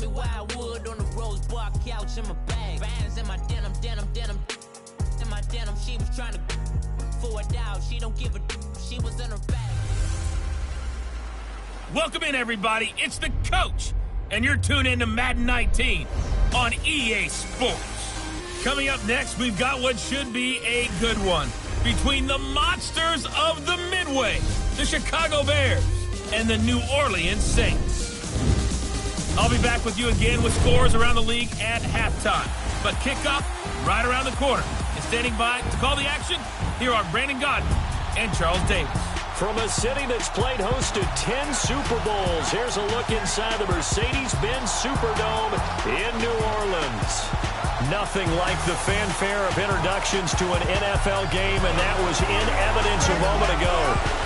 me where I would on the rose bar couch in my bag. Bands in my denim. In my denim, she was trying to for a doubt. She don't give a she was in her bag. Welcome in, everybody. It's the coach, and you're tuned in to Madden 19 on EA Sports. Coming up next, we've got what should be a good one between the monsters of the Midway, the Chicago Bears, and the New Orleans Saints. I'll be back with you again with scores around the league at halftime. But kickoff right around the corner. And standing by to call the action, here are Brandon Godden and Charles Davis. From a city that's played host to 10 Super Bowls, here's a look inside the Mercedes-Benz Superdome in New Orleans. Nothing like the fanfare of introductions to an NFL game, and that was in evidence a moment ago.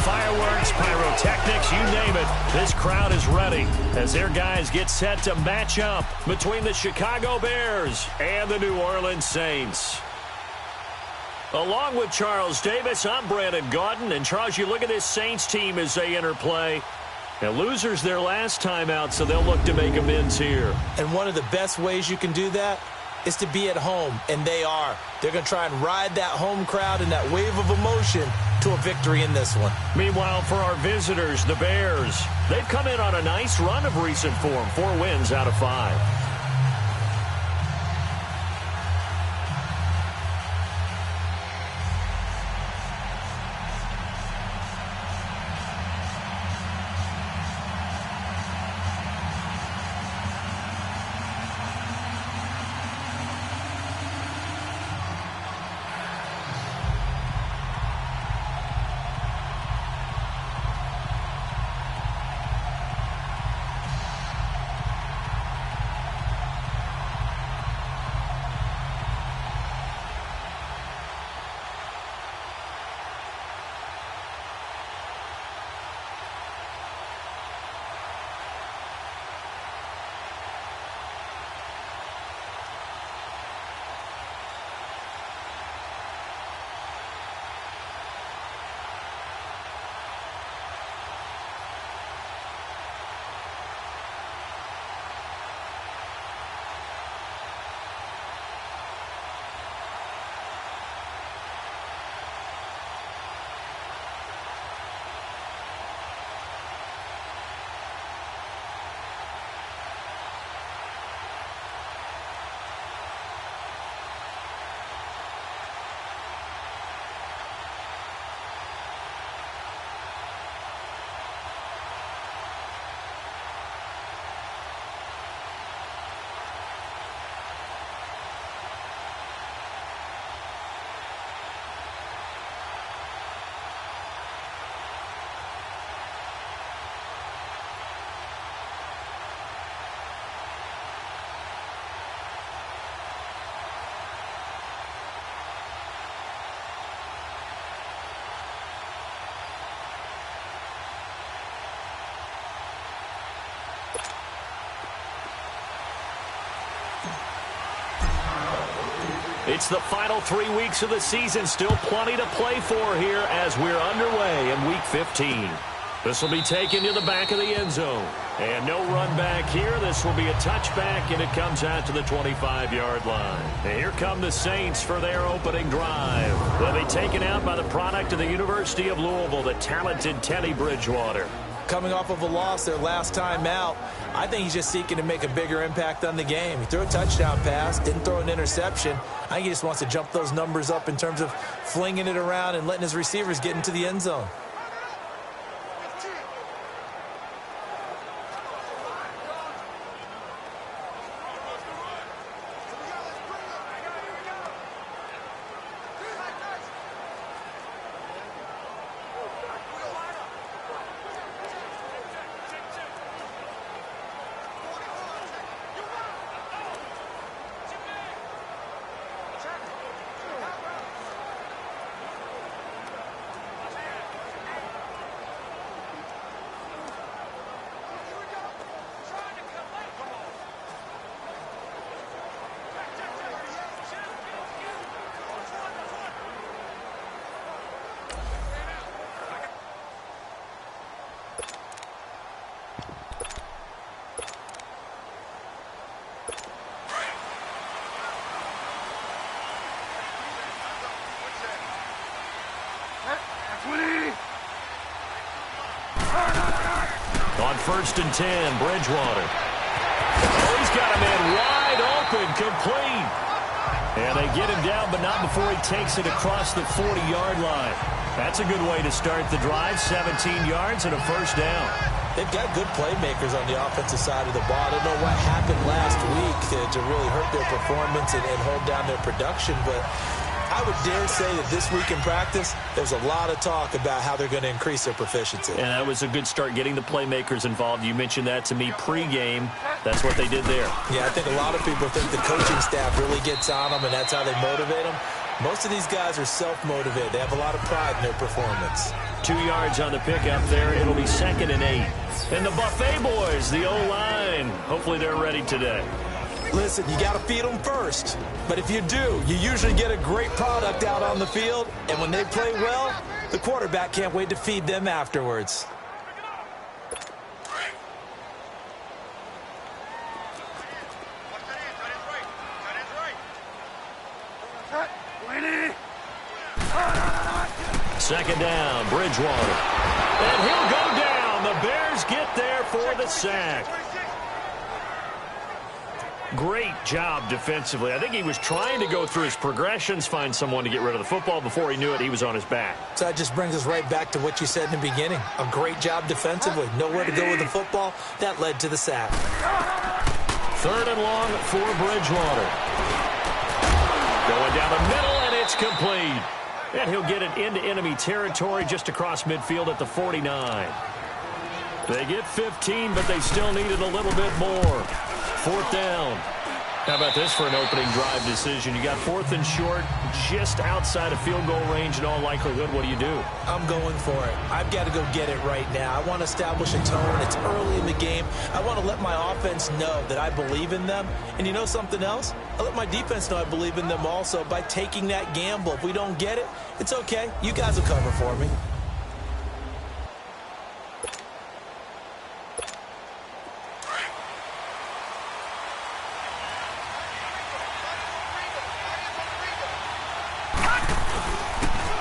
Fireworks, pyrotechnics, you name it. This crowd is ready as their guys get set to match up between the Chicago Bears and the New Orleans Saints. Along with Charles Davis, I'm Brandon Gaudin. And Charles, you look at this Saints team as they interplay. And losers their last time out, so they'll look to make amends here. And one of the best ways you can do that is to be at home, and they are. They're going to try and ride that home crowd and that wave of emotion to a victory in this one. Meanwhile, for our visitors, the Bears, they've come in on a nice run of recent form, 4 wins out of 5. It's the final 3 weeks of the season. Still plenty to play for here as we're underway in Week 15. This will be taken to the back of the end zone. And no run back here. This will be a touchback, and it comes out to the 25-yard line. And here come the Saints for their opening drive. They'll be taken out by the product of the University of Louisville, the talented Teddy Bridgewater. Coming off of a loss their last time out, I think he's just seeking to make a bigger impact on the game. He threw a touchdown pass, didn't throw an interception. I think he just wants to jump those numbers up in terms of flinging it around and letting his receivers get into the end zone. 1st and 10, Bridgewater. Oh, he's got a man wide open, complete. And they get him down, but not before he takes it across the 40-yard line. That's a good way to start the drive, 17 yards and a 1st down. They've got good playmakers on the offensive side of the ball. I don't know what happened last week to really hurt their performance and hold down their production, but I would dare say that this week in practice, there's a lot of talk about how they're going to increase their proficiency. And that was a good start, getting the playmakers involved. You mentioned that to me pregame. That's what they did there. Yeah, I think a lot of people think the coaching staff really gets on them, and that's how they motivate them. Most of these guys are self-motivated. They have a lot of pride in their performance. 2 yards on the pickup there. It'll be 2nd and 8. And the Buffet boys, the O-line, hopefully they're ready today. Listen, you got to feed them first. But if you do, you usually get a great product out on the field. And when they play well, the quarterback can't wait to feed them afterwards. Second down, Bridgewater. And he'll go down. The Bears get there for the sack. Great job defensively. I think he was trying to go through his progressions, find someone to get rid of the football. Before he knew it, he was on his back. So that just brings us right back to what you said in the beginning. A great job defensively. Nowhere to go with the football. That led to the sack. 3rd and long for Bridgewater. Going down the middle, and it's complete. And he'll get it into enemy territory just across midfield at the 49. They get 15, but they still needed a little bit more. 4th down. How about this for an opening drive decision? You got 4th and short, just outside of field goal range in all likelihood. What do? I'm going for it. I've got to go get it right now. I want to establish a tone. It's early in the game. I want to let my offense know that I believe in them. And you know something else? I let my defense know I believe in them also by taking that gamble. If we don't get it, it's okay. You guys will cover for me.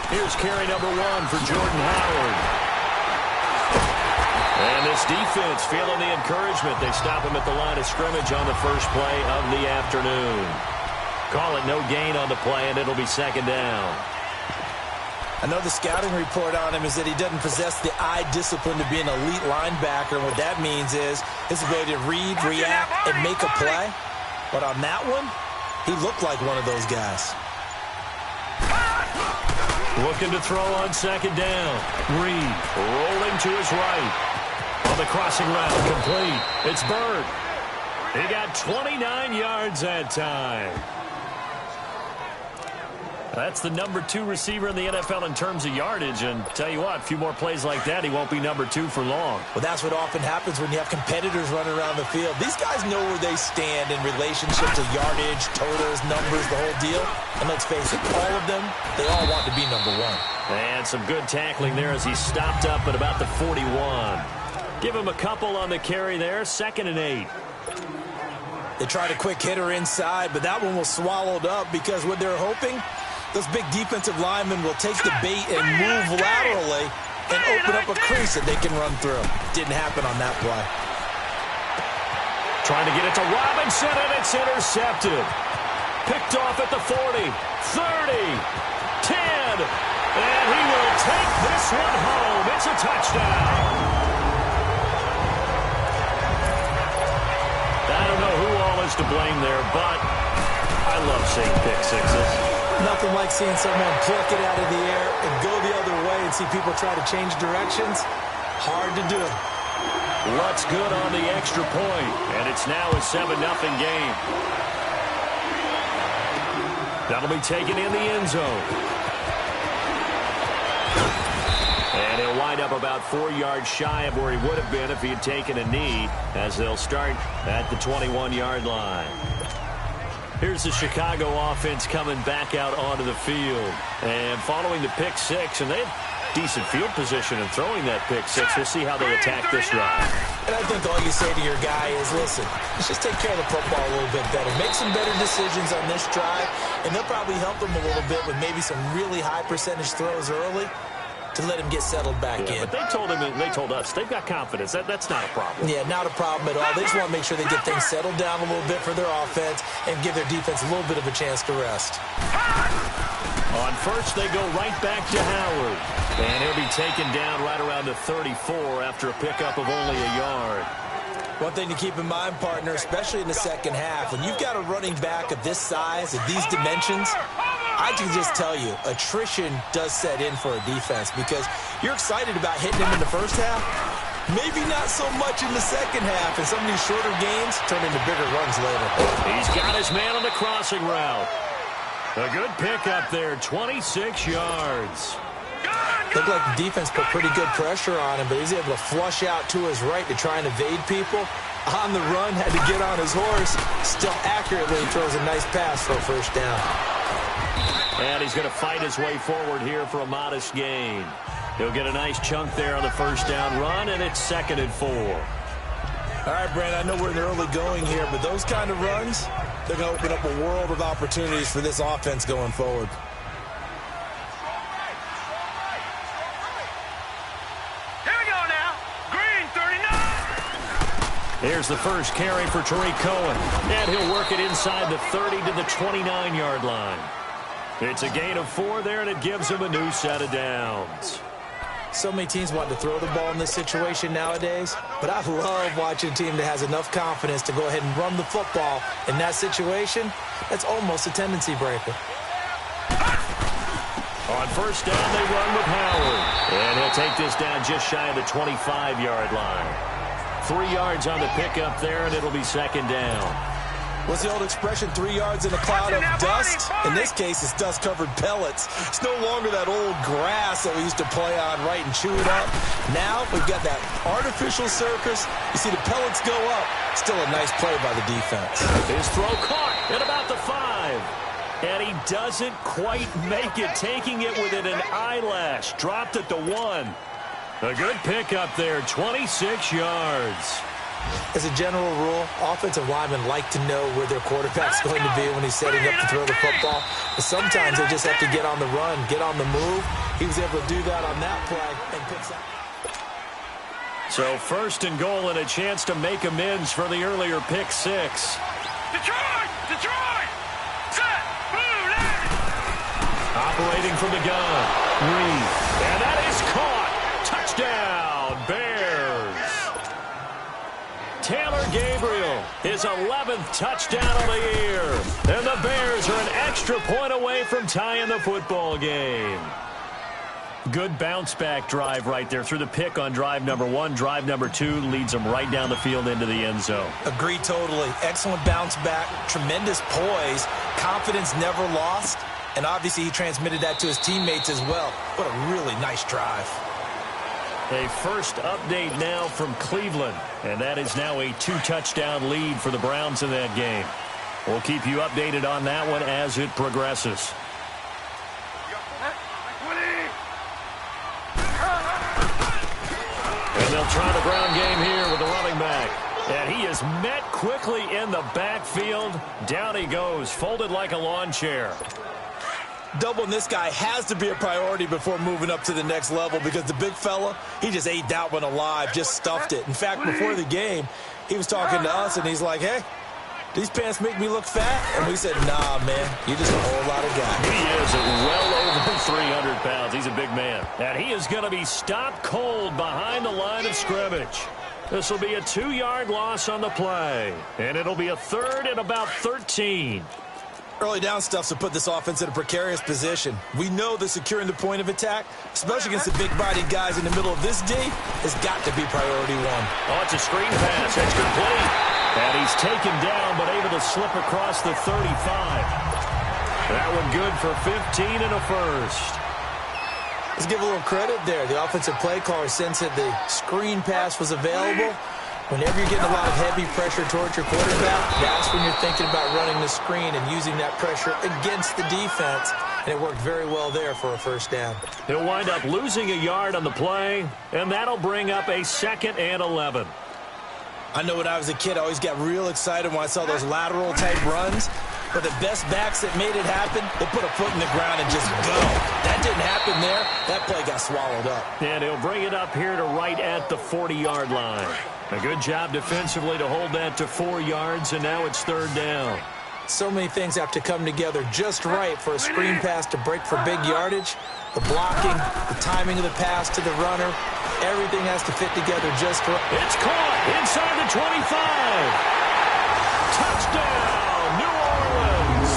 Here's carry number 1 for Jordan Howard. And this defense feeling the encouragement. They stop him at the line of scrimmage on the first play of the afternoon. Call it no gain on the play, and it'll be 2nd down. I know the scouting report on him is that he doesn't possess the eye discipline to be an elite linebacker. And what that means is his ability to read, react, and make a play. But on that one, he looked like one of those guys. Looking to throw on 2nd down. Reed rolling to his right. On the crossing route, complete. It's Bird. He got 29 yards that time. That's the number 2 receiver in the NFL in terms of yardage. And tell you what, a few more plays like that, he won't be number 2 for long. Well, that's what often happens when you have competitors running around the field. These guys know where they stand in relationship to yardage, totals, numbers, the whole deal. And let's face it, all of them, they all want to be number 1. And some good tackling there as he stopped up at about the 41. Give him a couple on the carry there, 2nd and 8. They tried a quick hitter inside, but that one was swallowed up because what they're hoping, those big defensive linemen will take the bait and move laterally and open up a crease that they can run through. Didn't happen on that play. Trying to get it to Robinson, and it's intercepted. Picked off at the 40, 30, 10, and he will take this one home. It's a touchdown. I don't know who all is to blame there, but I love seeing pick sixes. Nothing like seeing someone pluck it out of the air and go the other way and see people try to change directions. Hard to do. What's good on the extra point, and it's now a 7-0 game. That'll be taken in the end zone. And he'll wind up about 4 yards shy of where he would have been if he had taken a knee, as they'll start at the 21-yard line. Here's the Chicago offense coming back out onto the field. And following the pick six, and they had decent field position in throwing that pick six. We'll see how they attack this drive. And I think all you say to your guy is, listen, let's just take care of the football a little bit better. Make some better decisions on this drive, and they'll probably help them a little bit with maybe some really high percentage throws early. to let him get settled back in. But they told us they've got confidence. That's not a problem. Yeah, not a problem at all. They just want to make sure they get things settled down a little bit for their offense and give their defense a little bit of a chance to rest. On first, they go right back to Howard. And he'll be taken down right around the 34 after a pickup of only a yard. One thing to keep in mind, partner, especially in the second half, when you've got a running back of this size, of these dimensions, I can just tell you, attrition does set in for a defense because you're excited about hitting him in the first half. Maybe not so much in the second half, and some of these shorter gains turn into bigger runs later. He's got his man on the crossing route. A good pickup there, 26 yards. Looked like the defense put pretty good pressure on him, but he's able to flush out to his right to try and evade people. On the run, had to get on his horse. Still accurately throws a nice pass for a first down. And he's going to fight his way forward here for a modest gain. He'll get a nice chunk there on the first down run, and it's 2nd and 4. All right, Brand, I know we're in the early going here, but those kind of runs, they're going to open up a world of opportunities for this offense going forward. Here's the first carry for Tariq Cohen. And he'll work it inside the 30 to the 29-yard line. It's a gain of 4 there, and it gives him a new set of downs. So many teams want to throw the ball in this situation nowadays, but I love watching a team that has enough confidence to go ahead and run the football in that situation. That's almost a tendency breaker. On first down, they run with Howard. And he'll take this down just shy of the 25-yard line. 3 yards on the pickup there, and it'll be 2nd down. What's the old expression, 3 yards in a cloud of dust? In this case, it's dust-covered pellets. It's no longer that old grass that we used to play on, right, and chew it up. Now we've got that artificial surface. You see the pellets go up. Still a nice play by the defense. His throw caught at about the 5. And he doesn't quite make it, taking it within an eyelash. Dropped at the 1. A good pickup there, 26 yards. As a general rule, offensive linemen like to know where their quarterback's going to be when he's setting up to throw the football. But sometimes they just have to get on the run, get on the move. He was able to do that on that play and picks up. So 1st and goal and a chance to make amends for the earlier pick 6. Detroit! Detroit! Set! Blue line! Operating from the gun. Reed. And that is caught. Touchdown, Bears. Taylor Gabriel, his 11th touchdown of the year. And the Bears are an extra point away from tying the football game. Good bounce-back drive right there through the pick on drive number 1. Drive number 2 leads them right down the field into the end zone. Agree totally. Excellent bounce back, tremendous poise, confidence never lost, and obviously he transmitted that to his teammates as well. What a really nice drive. A first update now from Cleveland, and that is now a 2-touchdown lead for the Browns in that game. We'll keep you updated on that one as it progresses. And they'll try the ground game here with the running back. And he is met quickly in the backfield. Down he goes, folded like a lawn chair. Doubling this guy has to be a priority before moving up to the next level because the big fella, he just ate that one alive, just stuffed it. In fact, before the game, he was talking to us, and he's like, hey, these pants make me look fat? And we said, nah, man, you're just a whole lot of guy. He is well over 300 pounds. He's a big man. And he is going to be stopped cold behind the line of scrimmage. This will be a 2-yard loss on the play. And it'll be a 3rd and about 13. Early down stuff to put this offense in a precarious position. We know that securing the point of attack, especially against the big-bodied guys in the middle of this D, has got to be priority 1. Oh, it's a screen pass. It's complete. And he's taken down, but able to slip across the 35. That one good for 15 and a first. Let's give a little credit there. The offensive play caller sensed that the screen pass was available. Whenever you're getting a lot of heavy pressure towards your quarterback, that's when you're thinking about running the screen and using that pressure against the defense. And it worked very well there for a first down. He'll wind up losing a yard on the play, and that'll bring up a 2nd and 11. I know when I was a kid, I always got real excited when I saw those lateral-type runs. But the best backs that made it happen, they put a foot in the ground and just go. That didn't happen there. That play got swallowed up. And he'll bring it up here to right at the 40-yard line. A good job defensively to hold that to 4 yards, and now it's third down. So many things have to come together just right for a screen pass to break for big yardage. The blocking, the timing of the pass to the runner, everything has to fit together just right. It's caught inside the 25. Touchdown, New Orleans.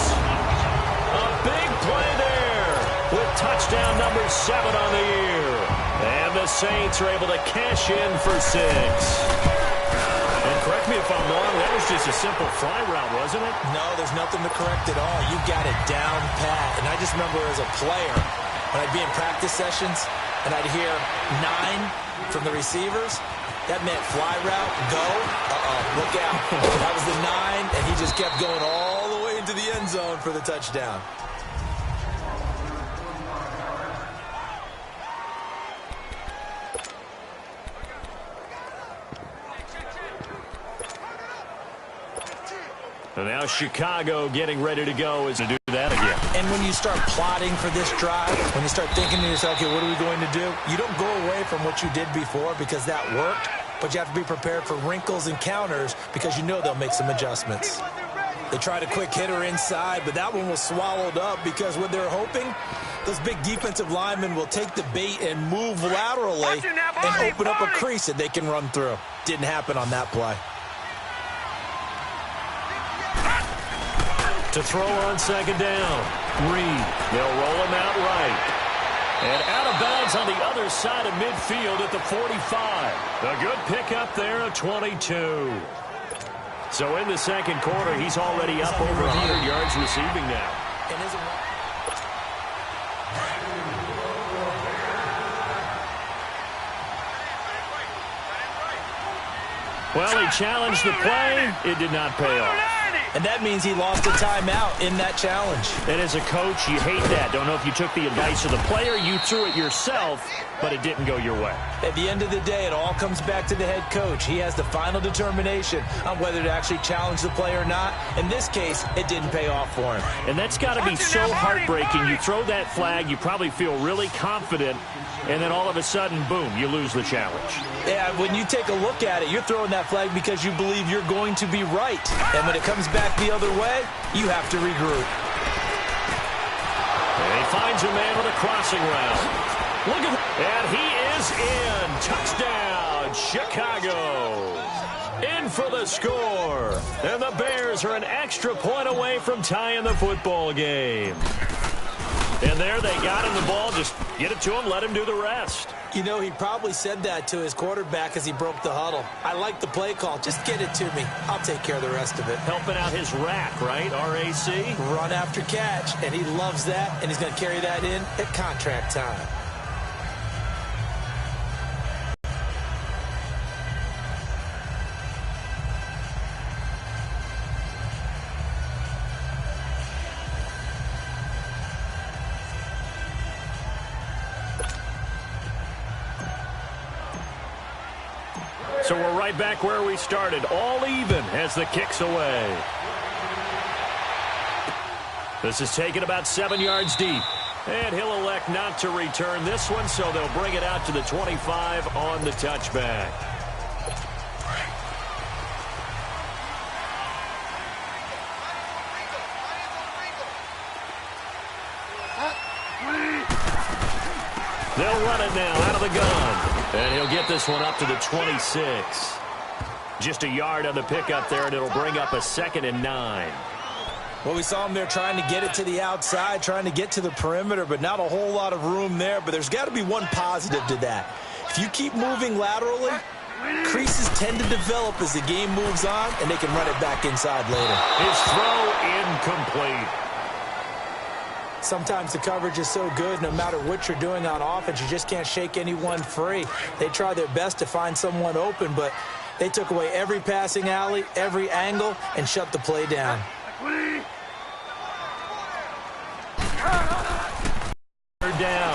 A big play there with touchdown number 7 on the year. And the Saints are able to cash in for 6. And correct me if I'm wrong, that was just a simple fly route, wasn't it? No, there's nothing to correct at all. You got it down pat. And I just remember as a player, when I'd be in practice sessions and I'd hear 9 from the receivers, that meant fly route, go, look out. That was the 9, and he just kept going all the way into the end zone for the touchdown. And now Chicago getting ready to go is to do that again. And when you start plotting for this drive, when you start thinking to yourself, okay, what are we going to do? You don't go away from what you did before because that worked, but you have to be prepared for wrinkles and counters because you know they'll make some adjustments. They tried a quick hitter inside, but that one was swallowed up because what they're hoping, those big defensive linemen will take the bait and move laterally and open up a crease that they can run through. Didn't happen on that play. To throw on second down, Reed. They'll roll him out right. And out of bounds on the other side of midfield at the 45. A good pickup there at 22. So in the second quarter, he's already up over 100 yards receiving now. Well, he challenged the play. It did not pay off. And that means he lost a timeout in that challenge. And as a coach, you hate that. Don't know if you took the advice of the player, you threw it yourself, but it didn't go your way. At the end of the day, it all comes back to the head coach. He has the final determination on whether to actually challenge the play or not. In this case, it didn't pay off for him. And that's got to be so heartbreaking. You throw that flag, you probably feel really confident, and then all of a sudden, boom, you lose the challenge. Yeah, when you take a look at it, you're throwing that flag because you believe you're going to be right. And when it comes back the other way, you have to regroup. And he finds a man with a crossing route. Look at that. And he is in. Touchdown, Chicago. In for the score. And the Bears are an extra point away from tying the football game. And there they got him the ball. Just get it to him, let him do the rest. You know, he probably said that to his quarterback as he broke the huddle. I like the play call. Just get it to me. I'll take care of the rest of it. Helping out his rack, right? R-A-C? Run after catch. And he loves that, and he's going to carry that in at contract time. So we're right back where we started, all even as the kick's away. This is taken about 7 yards deep. And he'll elect not to return this one, so they'll bring it out to the 25 on the touchback. They'll run it now out of the gun. And he'll get this one up to the 26. Just a yard on the pickup there, and it'll bring up a 2nd and 9. Well, we saw him there trying to get it to the outside, trying to get to the perimeter, but not a whole lot of room there. But there's got to be one positive to that. If you keep moving laterally, creases tend to develop as the game moves on, and they can run it back inside later. His throw incomplete. Sometimes the coverage is so good, no matter what you're doing on offense, you just can't shake anyone free. They try their best to find someone open, but they took away every passing alley, every angle, and shut the play down. Third down.